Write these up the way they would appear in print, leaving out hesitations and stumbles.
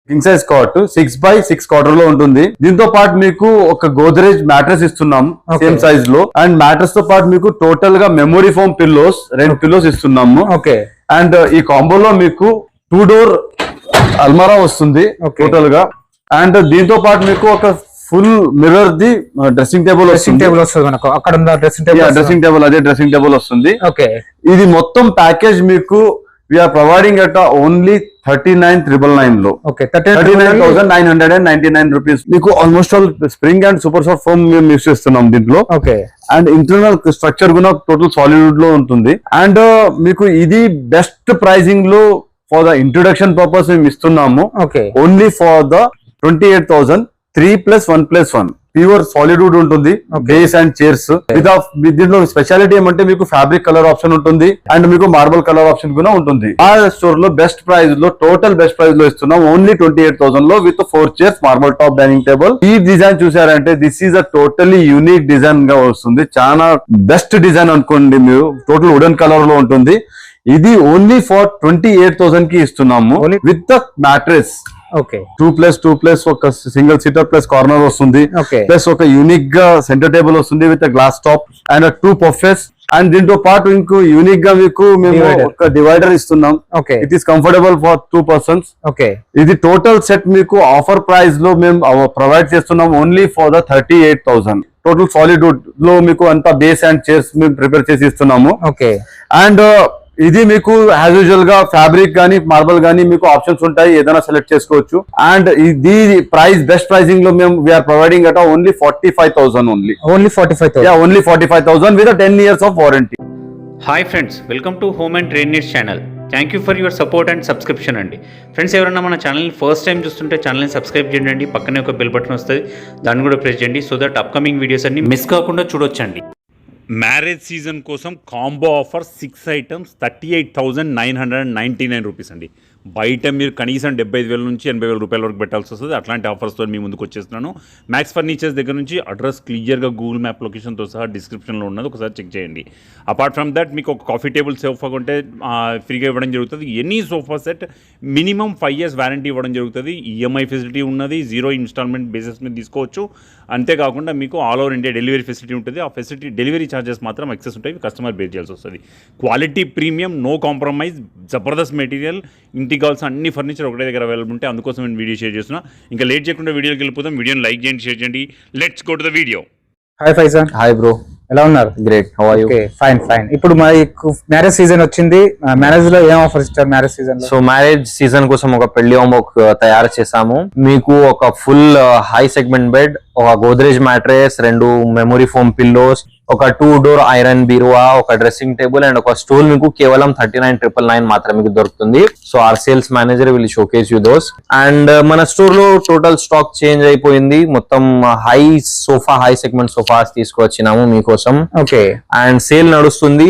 King size cot 6x6 quarter లో ఉంటుంది. దీంతో పాటు మీకు ఒక గోద్రేజ్ మ్యాట్రెస్ ఇస్తున్నాం సేమ్ సైజ్ లో. అండ్ మ్యాట్రెస్ తో పాటు మీకు టోటల్ గా మెమరీ ఫోమ్ పిల్లోస్ 2 పిల్లోస్ ఇస్తున్నాము. అండ్ ఈ కాంబోలో మీకు 2 డోర్ అల్మారా వస్తుంది టోటల్ గా. అండ్ దీంతో పాటు మీకు ఒక full mirror the dressing table వస్తుంది మనకు. అక్కడ ఉన్న డ్రెస్సింగ్ టేబుల్ అదే డ్రెస్సింగ్ టేబుల్ వస్తుంది. ఇది మొత్తం ప్యాకేజ్ మీకు వీఆర్ ప్రొవైడింగ్ అట్ ఓన్లీ 39,999 లో. 39,999 రూపీస్ మీకు almost all spring and super soft foam మేము యూస్ చేస్తున్నాం దీంట్లో. అండ్ ఇంటర్నల్ స్ట్రక్చర్ కూడా టోటల్ సాలిడ్ లో ఉంటుంది. అండ్ మీకు ఇది బెస్ట్ ప్రైజింగ్ లో ఫర్ ద ఇంట్రొడక్షన్ పర్పస్ మేము ఇస్తున్నాము. Only for the 28,000 3+1+1 pure solid would ఉంటుంది. బేస్ అండ్ చైర్స్ దీంట్లో స్పెషాలిటీ ఏమంటే మీకు ఫ్యాబ్రిక్ కలర్ ఆప్షన్ ఉంటుంది అండ్ మీకు మార్బల్ కలర్ ఆప్షన్ కూడా ఉంటుంది. ఆ స్టోర్ లో బెస్ట్ ప్రైస్ లో టోటల్ బెస్ట్ ప్రైస్ లో ఇస్తున్నాం ఓన్లీ 28,000 లో with 4 chairs marble top dining table. ఈ డిజైన్ చూసారంటే this is a totally unique design గా వస్తుంది. చాలా బెస్ట్ డిజైన్ అనుకోండి మీరు. టోటల్ వుడెన్ కలర్ లో ఉంటుంది. ఇది ఓన్లీ ఫర్ 28,000 కి ఇస్తున్నాము విత్ ద మ్యాట్రెస్. 2+2+ ఒక సింగిల్ సీటర్ ప్లస్ కార్నర్ వస్తుంది. ప్లస్ ఒక యూనిక్ గా సెంటర్ టేబుల్ వస్తుంది with glass top and 2 puffs. And దీంతో పాటు ఇంకో యూనిక్ గా మీకు మేము ఒక డివైడర్ ఇస్తున్నాం. It is comfortable for 2 persons. ఇది టోటల్ సెట్ మీకు ఆఫర్ ప్రైస్ లో మేము ప్రొవైడ్ చేస్తున్నాం only for the 38,000. Total solid wood లో మీకు అంతా బేస్ అండ్ చైర్స్ మేము ప్రిపేర్ చేసి ఇస్తున్నాము. అండ్ ఇది మీకు యాజ్ యూజువల్ గా ఫ్యాబ్రిక్ గానీ మార్బల్ గానీ మీకు ఆప్షన్స్ ఉంటాయి, ఏదైనా సెలెక్ట్ చేసుకోవచ్చు. అండ్ ఇది ప్రైస్ బెస్ట్ ప్రైసింగ్ లో మేము we are providing at only 45,000 only 45,000 with 10 years of warranty. Hi friends, welcome to home and trade needs channel. Thank you for your support and subscription అండి. Friends, ఎవరైనా మన ఛానల్ని first time చూస్తుంటే ఛానల్ని subscribe చేయండి. పక్కనే ఒక బెల్ బటన్ వస్తుంది, దాన్ని కూడా ప్రెస్ చేయండి. సో దట్ అప్కమింగ్ వీడియోస్ అన్ని మిస్ కాకుండా చూడొచ్చండి. మ్యారేజ్ సీజన్ కోసం కాంబో ఆఫర్ 6 items 38,999 రూపీస్ అండి. బయట మీరు కనీసం 75,000 నుంచి 80,000 రూపాయల వరకు పెట్టాల్సి వస్తుంది. అట్లాంటి ఆఫర్స్తో మీ ముందుకు వచ్చేస్తున్నాను. మ్యాక్స్ ఫర్నిచర్స్ దగ్గర నుంచి అడ్రస్ క్లియర్గా గూగుల్ మ్యాప్ లొకేషన్తో సహా డిస్క్రిప్షన్లో ఉన్నది, ఒకసారి చెక్ చేయండి. అపార్ట్ ఫ్రమ్ దట్ మీకు ఒక కాఫీ టేబుల్ సోఫా కొంటే ఫ్రీగా ఇవ్వడం జరుగుతుంది. Any sofa set minimum 5 years warranty ఇవ్వడం జరుగుతుంది. ఈఎంఐ ఫెసిలిటీ ఉన్నది, 0 installment బేసిస్ మీద తీసుకోవచ్చు. అంతేకాకుండా మీకు all over India delivery facility ఉంటుంది. ఆ ఫెసిలిటీ డెలివరీ ఛార్జెస్ మాత్రం ఎక్సెస్ ఉంటాయి, కస్టమర్ బేర్ చేయాల్సి వస్తుంది. క్వాలిటీ ప్రీమియం, నో కాంప్రమైజ్, జబర్దస్త్ మెటీరియల్, ఇంటికి కావాల్సిన అన్ని ఫర్నిచర్ ఒకటే దగ్గర అవైలబుల్ ఉంటాయి. అందుకోసం నేను వీడియో షేర్ చేస్తున్నా. ఇంకా లేట్ చేయకుండా వీడియోకి వెళ్ళిపోతాం. వీడియోని లైక్ చేయండి, షేర్ చేయండి. Let's go to the video. Hi Faizan. Hi bro, ఎలా ఉన్నారు? Great, how are you? Fine. ఇప్పుడు మ్యారేజ్ సీజన్ వచ్చింది. మ్యారేజ్ లో ఏం ఆఫర్ ఇస్తారు మ్యారేజ్ సీజన్ లో? సో మ్యారేజ్ సీజన్ కోసం ఒక పెళ్లి హోంవర్క్ తయారు చేసాము. మీకు ఒక ఫుల్ హై సెగ్మెంట్ బెడ్, ఒక Godrej mattress, 2 memory foam pillows, ఒక 2 door ఐరన్ బీరువా, ఒక డ్రెస్సింగ్ టేబుల్ అండ్ ఒక స్టూల్ మీకు కేవలం 39,999 మాత్రమే మీకు దొరుకుతుంది. So our sales manager will showcase you those. And మన స్టోర్ లో టోటల్ స్టాక్ చేంజ్ అయిపోయింది. మొత్తం హై సెగ్మెంట్ సోఫాస్ తీసుకువచ్చినాము మీకోసం. అండ్ సేల్ నడుస్తుంది.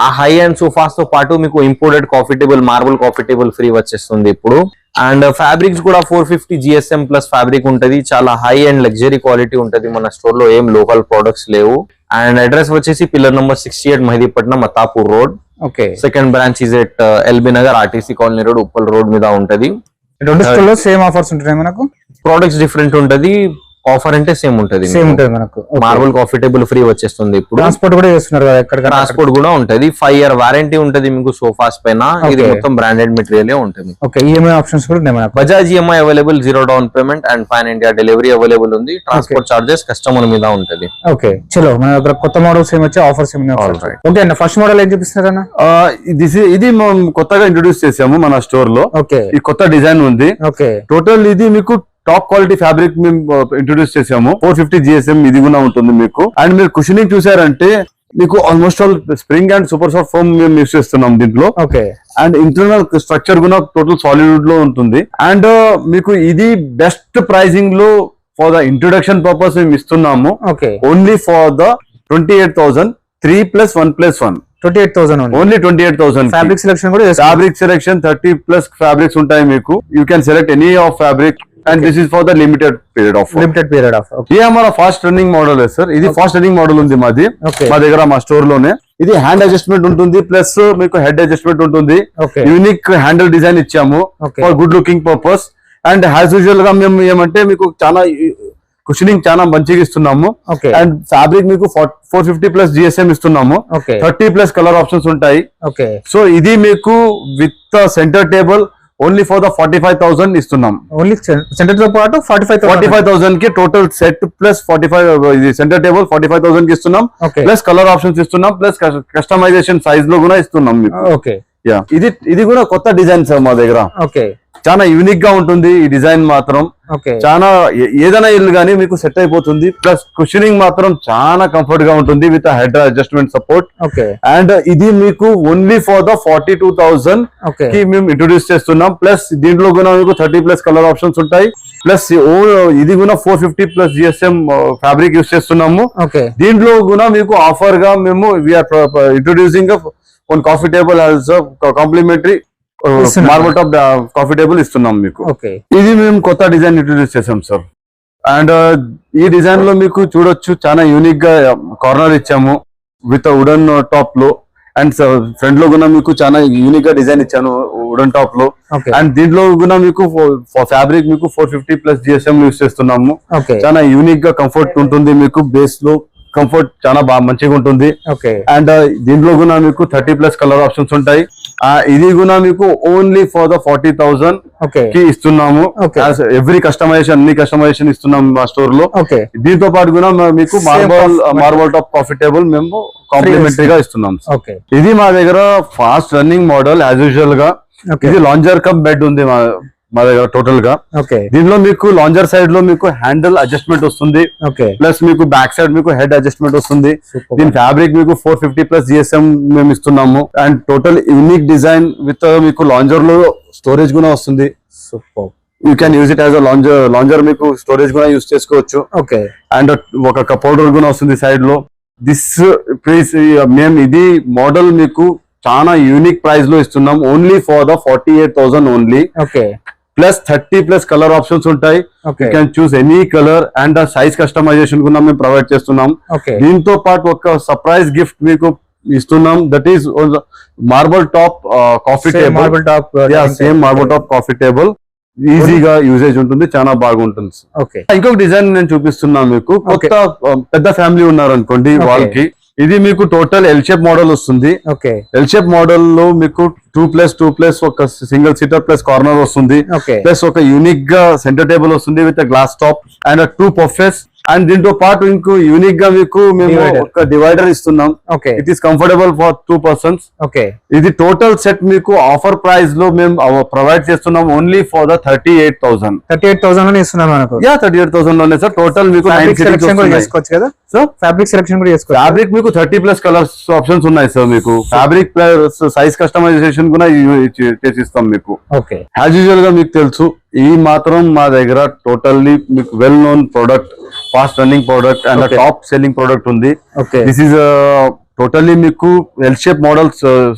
ఆ హై అండ్ సోఫాస్ తో పాటు మీకు imported coffee table, marble coffee table free వచ్చేస్తుంది ఇప్పుడు. అండ్ ఫ్యాబ్రిక్స్ కూడా 450 GSM ప్లస్ ఫ్యాబ్రిక్ ఉంటది. చాలా హై అండ్ లగ్జరీ క్వాలిటీ ఉంటది. మన స్టోర్ లో ఏం లోకల్ ప్రొడక్ట్స్ లేవు. అండ్ అడ్రస్ వచ్చేసి పిల్లర్ నంబర్ 68 మెహదీపట్నం, మతాపూర్ road. Second branch is at LB Nagar, RTC colony road, Uppal road మీద ఉంటది. సేమ్ ఆఫర్స్ ఉంటాయి మనకు. ప్రొడక్ట్స్ డిఫరెంట్ ఉంటది, ఆఫర్ అంటే సేమ్ ఉంటది మనకు. మార్బుల్ కాఫీ టేబుల్ ఫ్రీ వచ్చేస్తుంది ఇప్పుడు. ట్రాన్స్పోర్ట్ కూడా చేస్తున్నారు కదా, ట్రాన్స్పోర్ట్ కూడా ఉంటది. 5 year వారంటీ ఉంటది మీకు సోఫాస్ పైన. ఇది మొత్తం బ్రాండెడ్ మెటీరియల్ ఉంటుంది. ఈఎంఐ ఆప్షన్స్ కూడా ఉన్నాయి. Bajaj EMI available, 0 down payment and pan India delivery available ఉంది. ట్రాన్స్పోర్ట్ చార్జెస్ కస్టమర్ మీద ఉంటది. చలో మన దగ్గర కొత్త మోడల్స్ ఏమి వచ్చి ఆఫర్స్ ఏమి? ఓకే అన్న, ఫస్ట్ మోడల్ ఏం చూపిస్తున్నారన్న? ఇది మనం కొత్తగా ఇంట్రొడ్యూస్ చేసాము మన స్టోర్ లో. ఈ కొత్త డిజైన్ ఉంది. టోటల్ ఇది మీకు టాప్ క్వాలిటీ ఫ్యాబ్రిక్ మేము ఇంట్రొడ్యూస్ చేసాము. 450 GSM ఇది కూడా ఉంటుంది మీకు. అండ్ మీరు కుషనింగ్ చూసారంటే మీకు almost all spring and super soft foam మేము యూస్ చేస్తున్నాం దీంట్లో. అండ్ ఇంటర్నల్ స్ట్రక్చర్ కూడా టోటల్ సాలిడ్ వుడ్ లో ఉంటుంది. అండ్ మీకు ఇది బెస్ట్ ప్రైసింగ్ లో ఫర్ ద ఇంట్రొడక్షన్ పర్పస్ మేము ఇస్తున్నాము only for the 28,000 3+1+1. 28,000 only 28,000. Fabric selection కూడా, ఫ్యాబ్రిక్ సెలెక్షన్ 30+ ఫ్యాబ్రిక్స్ ఉంటాయి మీకు. You can select any of fabric. And this is for the limited period of ये हमारा फास्ट रनिंग मॉडल है sir. ఇది fast running model ఉంది మాది. మా దగ్గర మా స్టోర్ లోనే. ఇది హ్యాండ్ అడ్జస్ట్మెంట్ ఉంటుంది, ప్లస్ మీకు హెడ్ అడ్జస్ట్మెంట్ ఉంటుంది. యూనిక్ హ్యాండిల్ డిజైన్ ఇచ్చాము for good looking purpose. And as usual గా మేము ఏమంటే మీకు చాలా కుషనింగ్ చాలా మంచిగా ఇస్తున్నాము. ఓకే అండ్ ఫ్యాబ్రిక్ మీకు 450 ప్లస్ జిఎస్ఎం ఇస్తున్నాము. ఓకే 30 ప్లస్ కలర్ ఆప్షన్స్ ఉంటాయి. ఓకే సో ఇది మీకు with centre table only for the 45,000 ఇస్తున్నాం. ఓన్లీ సెంటర్ తో పాటు 45,000 కి టోటల్ సెట్ ప్లస్ 45 ఇది సెంటర్ టేబుల్ 45,000 కి ఇస్తున్నాం. ఓకే ప్లస్ కలర్ ఆప్షన్స్ ఇస్తున్నాం, ప్లస్ కస్టమైజేషన్ సైజ్ లో కూడా ఇస్తున్నాం మీకు. ఓకే యా ఇది కూడా కొత్త డిజైన్ సార్ మా దగ్గర. ఓకే చాలా యూనిక్ గా ఉంటుంది ఈ డిజైన్ మాత్రం. ఓకే చాలా ఏదైనా ఇల్లు గానీ మీకు సెట్ అయిపోతుంది. ప్లస్ కుషనింగ్ మాత్రం చాలా కంఫర్ట్ గా ఉంటుంది with head adjustment support. Okay and ఇది మీకు ఓన్లీ ఫర్ ద 42,000 ఓకే కి మేము ఇంట్రొడ్యూస్ చేస్తున్నాం. ప్లస్ దీంట్లో కూడా మీకు 30 ప్లస్ కలర్ ఆప్షన్స్ ఉంటాయి. ప్లస్ ఇది కూడా 450 ప్లస్ జిఎస్ఎం ఫ్యాబ్రిక్ యూస్ చేస్తున్నాము. ఓకే దీంట్లో కూడా మీకు ఆఫర్ గా మేము we are introducing one coffee table as complimentary ఇస్తున్నాం. మార్బల్ టాప్ కాఫీ టేబుల్ ఇస్తున్నాం మీకు. ఓకే ఇది మేము కొత్త డిజైన్ ఇంట్రొడ్యూస్ చేసాం సార్. అండ్ ఈ డిజైన్ లో మీకు చూడొచ్చు చాలా యూనిక్ గా కార్నర్ ఇచ్చాము విత్ వుడెన్ టాప్ లో. అండ్ ఫ్రంట్ లో కూడా మీకు చాలా యూనిక్ గా డిజైన్ ఇచ్చాను వుడెన్ టాప్ లో. ఓకే అండ్ దీంట్లో కూడా మీకు ఫ్యాబ్రిక్ మీకు 450 ప్లస్ జిఎస్ఎం యూస్ చేస్తున్నాము. ఓకే చాలా యూనిక్ గా కంఫర్ట్ ఉంటుంది మీకు. బేస్ లో కంఫర్ట్ చాలా బాగా మంచిగా ఉంటుంది. ఓకే అండ్ దీంట్లో కూడా మీకు 30 ప్లస్ కలర్ ఆప్షన్స్ ఉంటాయి. ఇది కూడా మీకు ఓన్లీ ఫర్ ద 40,000 ఓకే కి ఇస్తున్నాము. Okay. ఎవ్రీ కస్టమైజేషన్ అన్ని కస్టమైజేషన్ ఇస్తున్నాం మా స్టోర్ లో. ఓకే దీంతో పాటు కూడా మీకు మార్బల్ టాప్ కాఫీ టేబుల్ మేము కాంప్లిమెంటరీ గా ఇస్తున్నాం. ఓకే ఇది మా దగ్గర fast running model as usual గా. ఓకే ఇది లాంజర్ కమ్ బెడ్ ఉంది మా దగ్గర టోటల్ గా. ఓకే దీనిలో మీకు లాంజర్ సైడ్ లో మీకు హ్యాండిల్ అడ్జస్ట్మెంట్ వస్తుంది. ఓకే ప్లస్ మీకు బ్యాక్ సైడ్ మీకు హెడ్ అడ్జస్ట్మెంట్ వస్తుంది. దీని ఫ్యాబ్రిక్ మీకు 450 ప్లస్ జిఎస్ఎం మేము ఇస్తున్నాము. And total unique design with మీకు లాంజర్ లో స్టోరేజ్ కూడా వస్తుంది. Super. You can use it as a lounger మీకు స్టోరేజ్ కూడా యూజ్ చేసుకోవచ్చు. ఓకే అండ్ ఒక కప్ హోల్డర్ కూడా వస్తుంది సైడ్ లో. దిస్ ప్రైస్ మేము ఇది మోడల్ మీకు చాలా యూనిక్ ప్రైస్ లో ఇస్తున్నాం only for the 48,000 only. Okay plus 30 plus colour options ఉంటాయి. Okay you can choose any colour. And size customisation కూడా మేము ప్రొవైడ్ చేస్తున్నాం. ఓకే దీంతో పాటు ఒక సర్ప్రైజ్ గిఫ్ట్ మీకు ఇస్తున్నాం. That is marble top coffee table. Marble top same marble top coffee table. ఈజీగా యూజేజ్ ఉంటుంది, చాలా బాగుంటుంది. ఓకే ఇంకొక డిజైన్ నేను చూపిస్తున్నా మీకు. కొత్త పెద్ద ఫ్యామిలీ ఉన్నారు అనుకోండి Okay. వాళ్ళకి. ఇది మీకు టోటల్ ఎల్ షేప్ మోడల్ వస్తుంది. ఓకే ఎల్ షేప్ మోడల్ లో మీకు 2+2+ ఒక సింగిల్ సీటర్ ప్లస్ కార్నర్ వస్తుంది. ఓకే ప్లస్ ఒక యూనిక్ గా సెంటర్ టేబుల్ వస్తుంది with glass top and 2 puffs. And దీంతో పాటు ఇంకో యూనిక్ గా మీకు మేము Divider. ఒక డివైడర్ ఇస్తున్నాం. Okay it is comfortable for 2 persons. Okay ఇది టోటల్ సెట్ మీకు ఆఫర్ ప్రైస్ లో మేము ప్రొవైడ్ చేస్తున్నాం ఓన్లీ ఫర్ ద 38,000. 38,000 లోనే ఇస్తున్నాను మనకు. 38,000 లోనే సార్. టోటల్ మీకు ఫ్యాబ్రిక్ సెలెక్షన్ కూడా చేసుకోవచ్చు కదా సార్. ఫ్యాబ్రిక్ సెలెక్షన్ కూడా చేసుకోవచ్చు. ఫ్యాబ్రిక్ మీకు 30 ప్లస్ కలర్స్ ఆప్షన్స్ ఉన్నాయి సార్. మీకు ఫ్యాబ్రిక్ ప్లస్ సైజ్ కస్టమైజేషన్ కూడా చేసిస్తాం మీకు. ఓకే యాజ్ యూజువల్ గా మీకు తెలుసు ఈ మాత్రం మా దగ్గర టోటల్లీ మీకు well known product, fast running product and Okay. Top selling product ఉంది. ఓకే దిస్ ఈస్ టోటల్లీ మీకు ఎల్ షేప్ మోడల్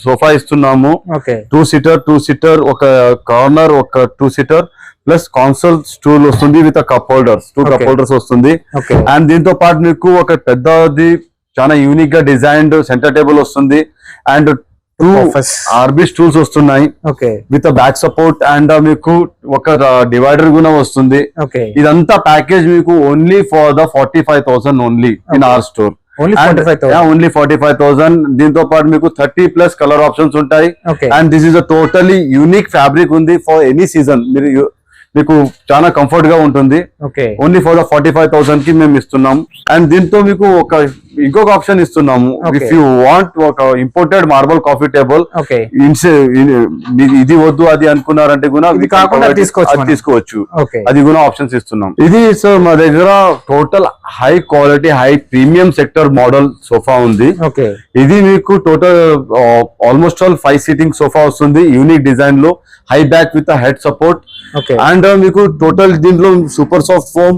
సోఫా ఇస్తున్నాము. ఓకే 2 సీటర్ ఒక కార్నర్ ఒక 2 సీటర్ ప్లస్ కాన్సోల్ స్టూల్ వస్తుంది with cup holders. 2 cup Okay. Holders వస్తుంది. Okay and దీంతో పాటు మీకు ఒక పెద్దది చాలా యూనిక్ గా డిజైన్డ్ సెంటర్ టేబుల్ వస్తుంది. And 2 Office. ఆర్బీ స్టూల్స్ వస్తున్నాయి okay with back support. And మీకు ఒక డివైడర్ కూడా వస్తుంది. ఓకే ఇదంతా ప్యాకేజ్ మీకు only for the 45,000 only in our store. Only 45,000. Only 45,000. దీంతో పాటు మీకు 30 ప్లస్ కలర్ ఆప్షన్స్ ఉంటాయి. Okay and this is a totally unique fabric ఉంది ఫర్ ఎనీ సీజన్. మీకు చాలా కంఫర్ట్ గా ఉంటుంది. ఓకే ఓన్లీ ఫర్ ద 45,000 కి మేము ఇస్తున్నాం. అండ్ దీంతో మీకు ఇంకొక ఆప్షన్ ఇస్తున్నాము. Okay. ఇఫ్ యూ వాంట్ ఒక imported marble coffee table okay ఇది వద్దు అది అనుకున్నారంటే కూడా ఇది కాకుండా తీసుకోవచ్చు మనం. తీసుకోవచ్చు. ఓకే అది కూడా ఆప్షన్స్ ఇస్తున్నాం. ఇది సార్ మా దగ్గర total high quality high premium sector model sofa ఉంది. ఓకే ఇది మీకు total almost all 5 seating sofa వస్తుంది యూనిక్ డిజైన్ లో. High back with head support. Okay and మీకు టోటల్ దీంట్లో super soft foam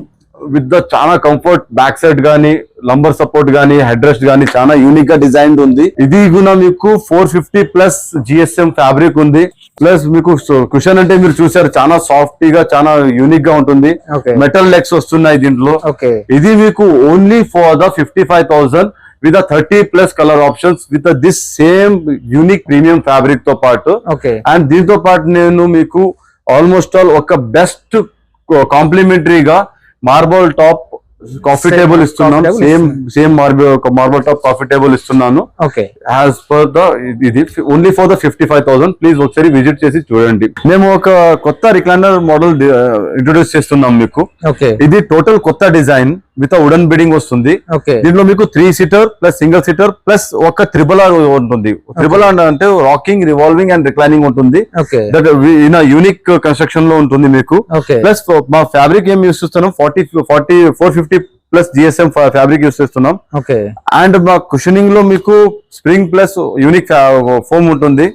with the చాలా కంఫర్ట్ బ్యాక్ సైడ్ గానీ lumbar support గానీ హెడ్ రెస్ట్ గానీ చాలా యూనిక్ గా డిజైన్ ఉంది. ఇది కూడా మీకు 450 ప్లస్ జిఎస్ఎం ఫ్యాబ్రిక్ ఉంది. ప్లస్ మీకు కుషన్ అంటే మీరు చూసారు చాలా సాఫ్ట్ గా చాలా యూనిక్ గా ఉంటుంది. ఓకే మెటల్ లెగ్స్ వస్తున్నాయి దీంట్లో. ఓకే ఇది మీకు only for the 55,000 with a 30 plus color options with this same unique premium fabric తో పాటు. ఓకే అండ్ దీంతో పాటు నేను మీకు ఆల్మోస్ట్ ఆల్ ఒక బెస్ట్ కాంప్లిమెంటరీగా marble top coffee Same table ఇస్తున్నాం. coffee table same marble top coffee table ఇస్తున్నాను. ఓకే యాజ్ పర్ ద ఇది ఓన్లీ ఫర్ ద 55,000. ప్లీజ్ ఒకసారి విజిట్ చేసి చూడండి. మేము ఒక కొత్త రిక్లైనర్ మోడల్ ఇంట్రొడ్యూస్ చేస్తున్నాం మీకు. ఓకే ఇది టోటల్ కొత్త డిజైన్ విత్ వుడెన్ బిడింగ్ వస్తుంది. ఓకే దీంట్లో మీకు 3 seater plus single seater plus ఒక త్రిబుల్ ఉంటుంది. త్రిబుల్ అంటే రాకింగ్, రివాల్వింగ్ అండ్ రిక్లైనింగ్ ఉంటుంది. Okay that in unique construction లో ఉంటుంది మీకు. ఓకే ప్లస్ మా ఫ్యాబ్రిక్ ఏం యూస్ చేస్తున్నాం 450 ప్లస్ జిఎస్ఎం ఫ్యాబ్రిక్ యూస్ చేస్తున్నాం. ఓకే అండ్ మా కుషనింగ్ లో మీకు స్ప్రింగ్ ప్లస్ యూనిక్ ఫోమ్ ఉంటుంది.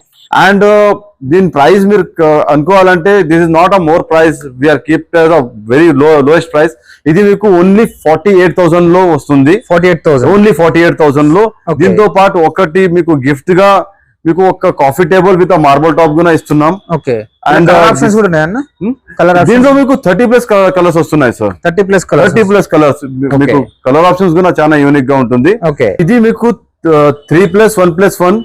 అండ్ దీని ప్రైస్ మీరు అనుకోవాలంటే this is not a more price, we are keep very lowest price. ఇది మీకు ఓన్లీ 48,000 లో వస్తుంది. 48,000 ఓన్లీ 48,000 లో. Okay. దీంతో పాటు ఒకటి మీకు గిఫ్ట్ గా మీకు ఒక coffee table with marble top కూడా ఇస్తున్నాం. ఓకే And, ఆప్షన్స్ కూడా ఉన్నాయన్న కలర్ దీంట్లో మీకు 30+ కలర్స్ వస్తున్నాయి సార్. 30+ colour 30+ colours. మీకు కలర్ ఆప్షన్స్ కూడా చాలా యూనిక్ గా ఉంటుంది. ఓకే ఇది మీకు 3+1+1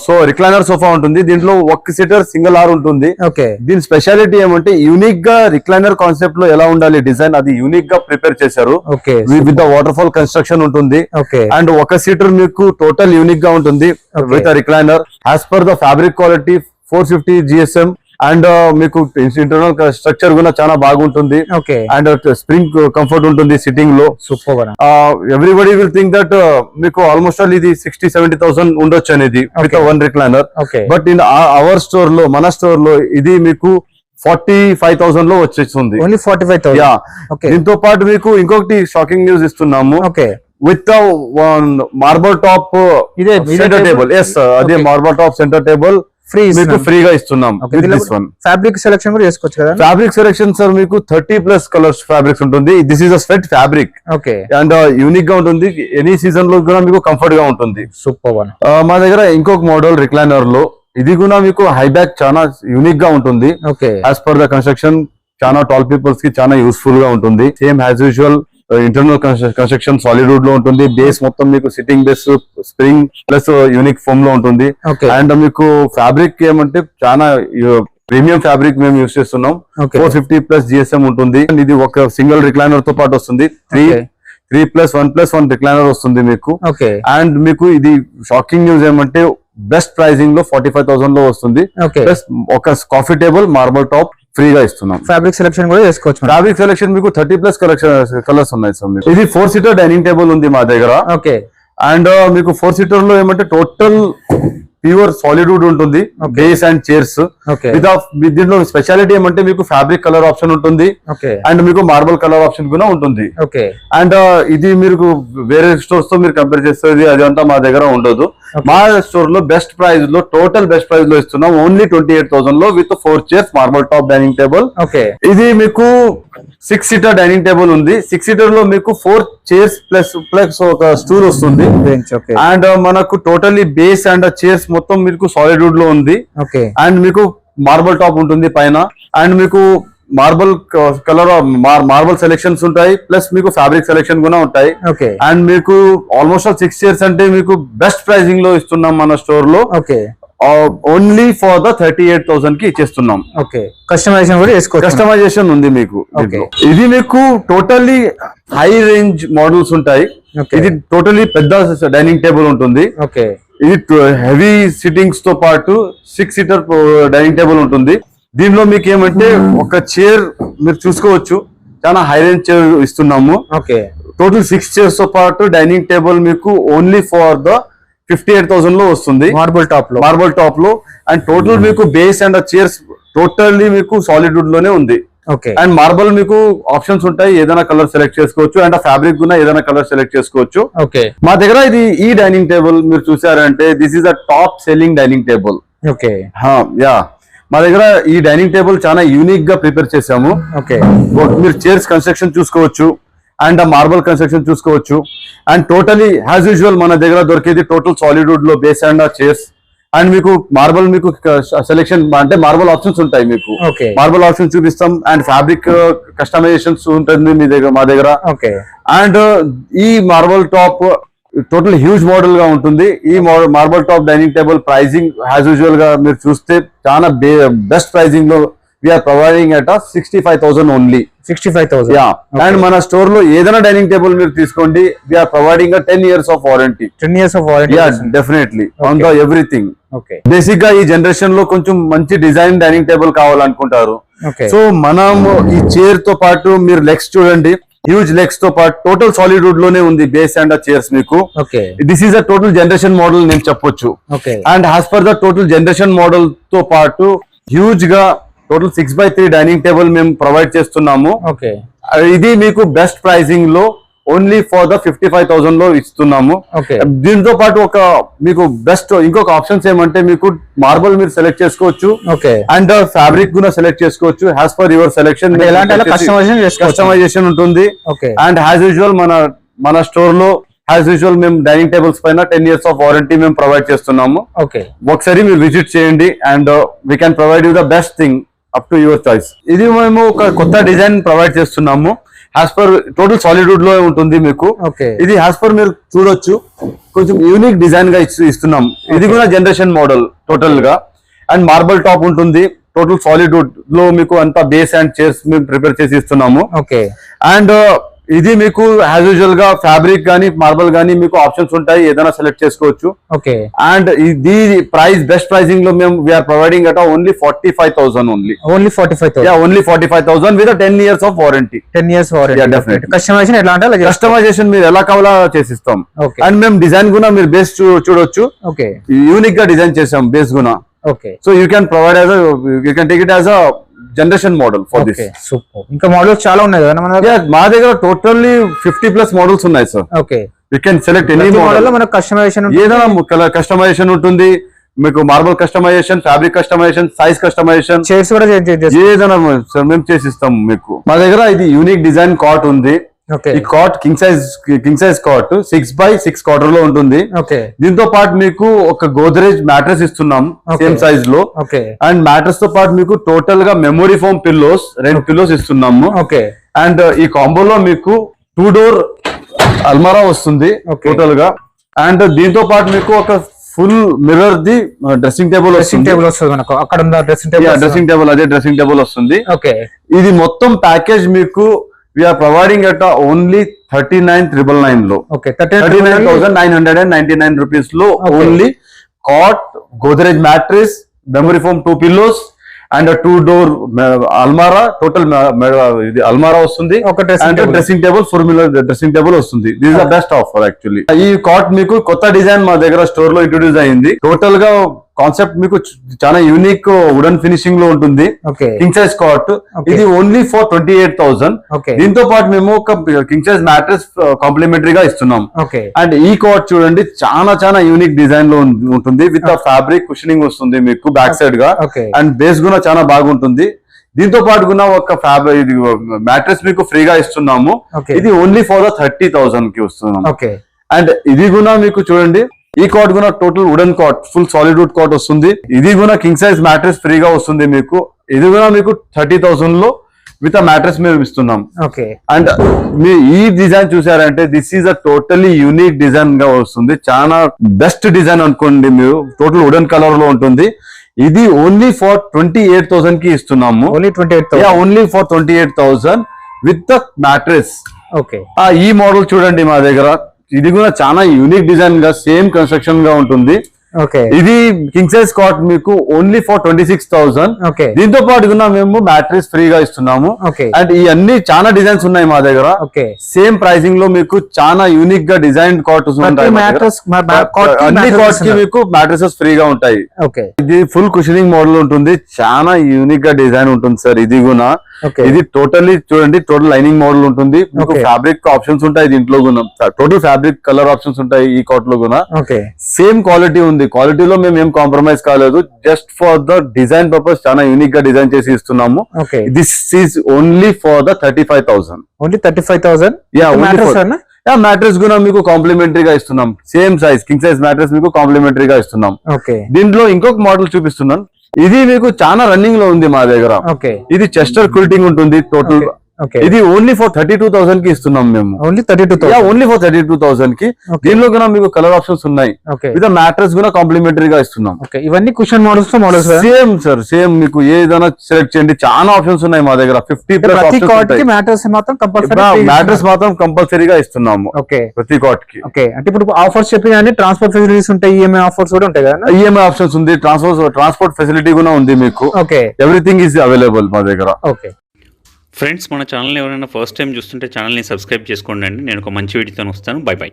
సో రిక్లైనర్ సోఫా ఉంటుంది. దీంట్లో ఒక సీటర్ సింగిల్ ఆర్ ఉంటుంది. ఓకే దీని స్పెషాలిటీ ఏమంటే యూనిక్ గా రిక్లైనర్ కాన్సెప్ట్ లో ఎలా ఉండాలి డిజైన్, అది యూనిక్ గా ప్రిపేర్ చేశారు. Okay with the water fall construction ఉంటుంది. ఓకే అండ్ ఒక సీటర్ మీకు టోటల్ యూనిక్ గా ఉంటుంది Okay. With recliner as per the fabric quality 450 GSM. And మీకు ఇంటర్నల్ స్ట్రక్చర్ కూడా చాలా బాగుంటుంది. ఓకే అండ్ స్ప్రింగ్ కంఫర్ట్ ఉంటుంది సిట్టింగ్ లో. Super everybody will think that మీకు ఆల్మోస్ట్ ఆల్ ఇది 60-70,000 ఉండొచ్చు అనేది with Okay. One recliner. Okay but in our store లో, మన స్టోర్ లో ఇది మీకు 45,000 లో వచ్చేస్తుంది. Only 45,000 yeah. ఓకే దీంతో పాటు మీకు ఇంకొకటి షాకింగ్ న్యూస్ ఇస్తున్నాము. ఓకే విత్ మార్బల్ టాప్ ఇదే సెంటర్ టేబుల్. ఎస్, అదే Okay. Marble top centre table free మీకు ఫ్రీగా ఇస్తున్నాం. దిస్ వన్ ఫ్యాబ్రిక్ సెలెక్షన్ కూడా చేసుకోవచ్చు కదా. ఫ్యాబ్రిక్ సెలెక్షన్ సార్ మీకు 30+ కలర్స్ ఫ్యాబ్రిక్స్ ఉంటుంది. This is a sweat fabric okay and unique గా ఉంటుంది. ఎనీ సీజన్ లో కూడా మీకు కంఫర్ట్ గా ఉంటుంది. సూపర్ మా దగ్గర ఇంకొక మోడల్ రిక్లైనర్ లో ఇది కూడా మీకు హై బ్యాక్ చాలా యూనిక్ గా ఉంటుంది. Okay as per the construction చాలా టాల్ పీపుల్స్ కి చాలా యూస్ఫుల్ గా ఉంటుంది. Same as usual internal construction solid wood లో ఉంటుంది. బేస్ మొత్తం మీకు sitting base spring plus unique foam లో ఉంటుంది. ఓకే అండ్ మీకు ఫ్యాబ్రిక్ ఏమంటే చాలా ప్రీమియం ఫ్యాబ్రిక్ మేము యూస్ చేస్తున్నాం. ఓకే 450+ GSM ఉంటుంది. ఇది ఒక సింగిల్ రిక్లైనర్ తో పాటు వస్తుంది. 3+1+1 రిక్లైనర్ వస్తుంది మీకు. ఓకే అండ్ మీకు ఇది షాకింగ్ న్యూస్ ఏమంటే బెస్ట్ ప్రైసింగ్ లో 45,000 లో వస్తుంది. ఓకే ప్లస్ ఒక కాఫీ టేబుల్ మార్బల్ టాప్ ఫ్రీగా ఇస్తున్నాం. ఫ్యాబ్రిక్ సెలెక్షన్ కూడా చేసుకోవచ్చు మనం. ఫ్యాబ్రిక్ సెలెక్షన్ మీకు 30+ కలర్స్ ఉన్నాయి సార్. మీకు ఇది 4 సీటర్ డైనింగ్ టేబుల్ ఉంది మా దగ్గర. ఓకే అండ్ మీకు 4 సీటర్ లో ఏమంటే టోటల్ ప్యూర్ సాలిడ్ వుడ్ ఉంటుంది. బేస్ అండ్ చైర్స్ ఓకే దీంట్లో స్పెషాలిటీ ఏమంటే మీకు ఫ్యాబ్రిక్ కలర్ ఆప్షన్ ఉంటుంది. ఓకే అండ్ మీకు మార్బల్ కలర్ ఆప్షన్ కూడా ఉంటుంది. ఓకే అండ్ ఇది మీరు వేరే స్టోర్స్ తో మీరు కంపేర్ చేస్తుంది అదంతా మా దగ్గర ఉండదు. మా స్టోర్ లో బెస్ట్ ప్రైస్ లో, టోటల్ బెస్ట్ ప్రైస్ లో ఇస్తున్నాం. ఓన్లీ 28,000 లో with 4 chairs marble top dining table. Okay ఇది మీకు 6 సీటర్ డైనింగ్ టేబుల్ ఉంది. 6 సీటర్ లో మీకు 4 చైర్స్ ప్లస్ ఒక స్టూల్ వస్తుంది. బెంచ్ ఓకే అండ్ మనకు టోటల్లీ బేస్ అండ్ చైర్స్ మొత్తం మీకు సాలిడ్ వుడ్ లో ఉంది. ఓకే అండ్ మీకు మార్బల్ టాప్ ఉంటుంది పైన. అండ్ మీకు మార్బల్ కలర్ మార్బల్ సెలెక్షన్స్ ఉంటాయి. ప్లస్ మీకు ఫ్యాబ్రిక్ సెలెక్షన్ కూడా ఉంటాయి. ఓకే అండ్ మీకు ఆల్మోస్ట్ 6 చైర్స్ అంటే మీకు బెస్ట్ ప్రైసింగ్ లో ఇస్తున్నాం మన స్టోర్ లో. ఓకే ఓన్లీ ఫర్ ద 38,000 కి ఇచ్చేస్తున్నాం. ఓకే కస్టమైజేషన్ కూడా చేసుకోవచ్చు. కస్టమైజేషన్ ఉంది మీకు. Okay. ఇది మీకు టోటల్లీ హై రేంజ్ మోడల్స్ ఉంటాయి. Okay. ఇది టోటలీ పెద్ద డైనింగ్ టేబుల్ ఉంటుంది. ఓకే ఇది హెవీ సిట్టింగ్స్ తో పాటు 6 సీటర్ డైనింగ్ టేబుల్ ఉంటుంది. దీనిలో మీకు ఏమంటే ఒక చైర్ మీరు చూసుకోవచ్చు, చాలా హై రేంజ్ చైర్ ఇస్తున్నాము. ఓకే టోటల్ 6 చైర్స్ తో పాటు డైనింగ్ టేబుల్ మీకు ఓన్లీ ఫర్ ద 58,000 లో వస్తుంది. మార్బుల్ టాప్ లో మార్బల్ టాప్ లో. అండ్ టోటల్ మీకు బేస్ అండ్ చైర్స్ టోటల్లీ మీకు సాలిడ్ వుడ్ లోనే ఉంది. ఓకే అండ్ మార్బల్ మీకు ఆప్షన్స్ ఉంటాయి, ఏదైనా కలర్ సెలెక్ట్ చేసుకోవచ్చు. అండ్ ఫ్యాబ్రిక్ కూడా ఏదైనా కలర్ సెలెక్ట్ చేసుకోవచ్చు. ఓకే మా దగ్గర ఇది ఈ డైనింగ్ టేబుల్ మీరు చూసారంటే this is a top selling dining table. Okay yeah, మా దగ్గర ఈ డైనింగ్ టేబుల్ చాలా యూనిక్ గా ప్రిపేర్ చేసాము. ఓకే మీరు చైర్స్ కన్స్ట్రక్షన్ చూసుకోవచ్చు అండ్ మార్బల్ కన్స్ట్రక్షన్ చూసుకోవచ్చు. అండ్ టోటలీ యాజ్ యూజువల్ మన దగ్గర దొరికేది టోటల్ సాలిడ్ వుడ్ లో బేస్ అండ్ చైర్స్. అండ్ మీకు మార్బల్ మీకు సెలెక్షన్ అంటే మార్బల్ ఆప్షన్స్ ఉంటాయి మీకు. ఓకే మార్బల్ ఆప్షన్ చూపిస్తాం. అండ్ ఫ్యాబ్రిక్ కస్టమైజేషన్స్ ఉంటుంది మీ దగ్గర, మా దగ్గర. ఓకే అండ్ ఈ marble top total huge model గా ఉంటుంది. ఈ marble top dining table pricing as usual గా మీరు చూస్తే చాలా బెస్ట్ ప్రైజింగ్ లో we're providing at 65,000 only. 65,000. Yeah, and మన స్టోర్ లో ఏదైనా డైనింగ్ టేబుల్ మీరు తీసుకోండి, we're providing 10 years of warranty. 10 years of warranty. Yeah, definitely on the everything. Okay. Basic గా ఈ జనరేషన్ లో కొంచెం మంచి డిజైన్ డైనింగ్ టేబుల్ కావాలనుకుంటారు. Okay. సో మనం ఈ చైర్ తో పాటు మీరు లెగ్స్ చూడండి, హ్యూజ్ లెగ్స్ తో పాటు టోటల్ సాలిడ్ వుడ్ లోనే ఉంది బేస్ అండ్ చైర్స్ మీకు. Okay. This is a total generation model నేను చెప్పొచ్చు. Okay. And as per the total generation model తో పాటు హ్యూజ్ గా టోటల్ 6x3 డైనింగ్ టేబుల్ మేము ప్రొవైడ్ చేస్తున్నాము. Okay. ఇది మీకు బెస్ట్ ప్రైసింగ్ లో ఓన్లీ ఫర్ ద 55,000 లో ఇస్తున్నాము. Okay. దీంతో పాటు ఒక మీకు బెస్ట్ ఇంకొక ఆప్షన్స్ ఏమంటే మీకు మార్బల్ మీరు సెలెక్ట్ చేసుకోవచ్చు. Okay. అండ్ ఫ్యాబ్రిక్ కూడా సెలెక్ట్ చేసుకోవచ్చు యాజ్ పర్ యువర్ సెలెక్షన్. ఎలాంటి కస్టమైజేషన్ ఉంటుంది. Okay. అండ్ యాజ్ యూజువల్ మన స్టోర్ లో యాజ్ యూజువల్ మేము డైనింగ్ టేబుల్స్ పైన 10 years of warranty మేము ప్రొవైడ్ చేస్తున్నాము. Okay. ఒకసారి మీరు విజిట్ చేయండి and we can provide you the best thing up to your choice. ఇది మేము ఒక కొత్త డిజైన్ ప్రొవైడ్ చేస్తున్నాము. As per total solid wood లో ఉంటుంది మీకు. Okay. ఇది యాజ్ పర్ మీరు చూడొచ్చు కొంచెం యూనిక్ డిజైన్ గా ఇస్తున్నాం. ఇది కూడా జనరేషన్ మోడల్ టోటల్ గా. అండ్ మార్బల్ టాప్ ఉంటుంది. టోటల్ సాలిడ్ వుడ్ లో మీకు అంతా బేస్ అండ్ చైర్స్ మేము ప్రిపేర్ చేసి ఇస్తున్నాము. Okay. అండ్ ఇది మీకు యాజ్ యూజువల్ గా ఫ్యాబ్రిక్ గానీ మార్బల్ గానీ మీకు ఆప్షన్స్ ఉంటాయి, ఏదైనా సెలెక్ట్ చేసుకోవచ్చు. Okay. అండ్ ఇది ప్రైస్ బెస్ట్ ప్రైసింగ్ లో మేము we are providing at only 45,000 only. Only 45,000. Yeah, only 45,000 with 10 years of warranty. 10 years warranty. Yeah, definitely. Customization ఎట్లా అంటే కస్టమైజేషన్ మీరు ఎలా కావాలో చేసిస్తాం. Okay. అండ్ మేము డిజైన్ కూడా మీరు బేస్ చూడొచ్చు. Okay. యూనిక్ గా డిజైన్ చేసాం బేస్ కూడా. Okay. So you can provide you can take it as a generation model for this. Okay. Super. ఇంకా మోడల్స్ చాలా ఉన్నాయి కదా మన దగ్గర. మా దగ్గర టోటల్లీ 50+ మోడల్స్ ఉన్నాయి sir. Okay. You can select any model model. లో మనకు కస్టమైజేషన్ ఏదైనా కస్టమైజేషన్ ఉంటుంది మీకు, marble customization, fabric customization, size customization, chairs కూడా ఏదైనా మేము చేసిస్తాం మీకు. మా దగ్గర ఇది యూనిక్ డిజైన్ కాట్ ఉంది. Okay. ఈ cot king size cot 6x6 quarter లో ఉంటుంది. Okay. దీంతో పాటు మీకు ఒక గోద్రేజ్ మ్యాట్రెస్ ఇస్తున్నాం సేమ్ సైజ్ లో. Okay. అండ్ మ్యాట్రెస్ తో పాటు మీకు టోటల్ గా మెమొరీ ఫోమ్ పిల్లోస్ 2 పిల్లోస్ ఇస్తున్నాము. Okay. అండ్ ఈ కాంబోలో మీకు 2 door అల్మారా వస్తుంది టోటల్ గా. అండ్ దీంతో పాటు మీకు ఒక full mirror the dressing table వస్తుంది. మనకు అక్కడ ఉన్న డ్రెస్సింగ్ టేబుల్ అదే డ్రెస్సింగ్ టేబుల్ వస్తుంది. Okay. ఇది మొత్తం ప్యాకేజ్ మీకు వీఆర్ ప్రొవైడింగ్ అట్ ఓన్లీ 39,999 లో. Okay. 39,999 రూపీస్ లో only cot, Godrej mattress, memory foam 2 pillows and 2 door అల్మారా. టోటల్ ఇది అల్మారా వస్తుంది. Dressing table, formula dressing table వస్తుంది. This is the best offer actually. ఈ కాట్ మీకు కొత్త డిజైన్ మా దగ్గర స్టోర్ లో ఇంట్రొడ్యూస్ అయింది. టోటల్ గా కాన్సెప్ట్ మీకు చాలా యూనిక్ వుడెన్ ఫినిషింగ్ లో ఉంటుంది. Okay. King size cot. Okay. ఇది ఓన్లీ ఫర్ 28,000. Okay. దీంతో పాటు మేము ఒక కింగ్ సైజ్ మ్యాట్రెస్ కాంప్లిమెంటరీ గా ఇస్తున్నాం. Okay. అండ్ ఈ కాట్ చూడండి చాలా యూనిక్ డిజైన్ లో ఉంటుంది. విత్ ఫ్యాబ్రిక్ కుషనింగ్ వస్తుంది మీకు బ్యాక్ సైడ్ గా. Okay. అండ్ బేస్ కూడా చాలా బాగుంటుంది. దీంతో పాటు కూడా ఒక ఫ్యాబ్రిక్ మ్యాట్రెస్ మీకు ఫ్రీగా ఇస్తున్నాము. Okay. ఇది ఓన్లీ ఫర్ ద 30,000 కి వస్తున్నాం. Okay. అండ్ ఇది కూడా మీకు చూడండి, ఈ కాట్ కూడా total wooden cot, full solid wood cot వస్తుంది. ఇది కూడా కింగ్ సైజ్ మ్యాట్రెస్ ఫ్రీగా వస్తుంది మీకు. ఇది కూడా మీకు 30,000 లో విత్ ఆ మ్యాట్రెస్ మేము ఇస్తున్నాం. Okay. అండ్ మీ ఈ డిజైన్ చూసారంటే this is a totally unique design గా వస్తుంది. చాలా బెస్ట్ డిజైన్ అనుకోండి మీరు. టోటల్ వుడెన్ కలర్ లో ఉంటుంది. ఇది ఓన్లీ ఫర్ 28,000 కి ఇస్తున్నాము. Only 28,000. Only for 28,000 with the mattress. Okay. ఈ మోడల్ చూడండి మా దగ్గర. ఇది కూడా చాలా యూనిక్ డిజైన్ గా సేమ్ కన్స్ట్రక్షన్ గా ఉంటుంది. Okay. ఇది కింగ్ సైజ్ కాట్ మీకు ఓన్లీ ఫర్ 26,000. Okay. దీంతో పాటు కూడా మేము మ్యాట్రెస్ ఫ్రీగా ఇస్తున్నాము. Okay. అండ్ ఈ అన్ని చాలా డిజైన్స్ ఉన్నాయి మా దగ్గర. Okay. సేమ్ ప్రైసింగ్ లో మీకు చాలా యూనిక్ గా డిజైన్ కాట్స్ ఉంటాయి. అన్ని కాట్స్ కి మీకు మ్యాట్రెసెస్ ఫ్రీగా ఉంటాయి. Okay. ఇది ఫుల్ కుషనింగ్ మోడల్ ఉంటుంది. చాలా యూనిక్ గా డిజైన్ ఉంటుంది సార్. ఇది కూడా Okay. ఇది టోటల్లీ చూడండి, టోటల్ లైనింగ్ మోడల్ ఉంటుంది. మీకు Okay. ఫ్యాబ్రిక్ ఆప్షన్స్ ఉంటాయి దీంట్లో కూడా. టోటల్ ఫ్యాబ్రిక్ కలర్ ఆప్షన్స్ ఉంటాయి ఈ కాట్ లో కూడా. Okay. సేమ్ క్వాలిటీ ఉంది. క్వాలిటీలో మేము ఏం కాంప్రమైజ్ కాలేదు. Just for the design purpose చాలా యూనిక్ గా డిజైన్ చేసి ఇస్తున్నాము. Okay. This is only for the 35,000. Only 35,000. Mattress కూడా మీకు కాంప్లిమెంటరీగా ఇస్తున్నాం. Same size king size mattress మీకు కాంప్లిమెంటరీగా ఇస్తున్నాం. Okay. దీంట్లో ఇంకొక మోడల్ చూపిస్తున్నాను. ఇది మీకు చాలా రన్నింగ్ లో ఉంది మా దగ్గర. Okay. ఇది చెస్టర్ క్విల్టింగ్ ఉంటుంది. టోటల్ ఓకే ఇది ఓన్లీ ఫర్ 32,000 కి ఇస్తున్నాం మేము. ఓన్లీ 32,000. ఓన్లీ ఫర్ 32,000 కి. Okay. దీనిలో కూడా మీకు కలర్ ఆప్షన్స్ ఉన్నాయి. ఓకే విత్ మ్యాట్రెస్ కూడా కాంప్లిమెంటరీ గా ఇస్తున్నాం. ఓకే ఇవన్నీ cushion models same sir, same మీకు ఏదైనా సెలెక్ట్ చేయండి, చాలా ఆప్షన్స్ ఉన్నాయి మా దగ్గర. 50 ప్లస్ ప్రతి కాట్ కి ఆప్షన్స్. మ్యాట్రెస్ మాత్రం కంపల్సరీ మ్యాట్రెస్ మాత్రం కంపల్సరీగా ఇస్తున్నాము ఓకే ప్రతి కాట్ కి. ఓకే అంటే ఇప్పుడు ఆఫర్స్ చెప్పిన ట్రాన్స్పోర్ట్ ఫెసిలిటీస్ ఉంటాయి, ఈఎంఐ ఆఫర్స్ కూడా ఉంటాయి కదా. ఈఎంఐ ఆప్షన్స్ ఉంది, ట్రాన్స్పోర్ట్ ఫెసిలిటీ కూడా ఉంది మీకు. ఓకే ఎవ్రీథింగ్ ఈజ్ అవైలబుల్ మా దగ్గర. ఓకే ఫ్రెండ్స్ మన ఛానల్ ఎవరైనా ఫస్ట్ టైం చూస్తుంటే ఛానల్ని సబ్స్క్రైబ్ చేసుకోండి అండి. నేను ఒక మంచి వీడియోతో వస్తాను. By by.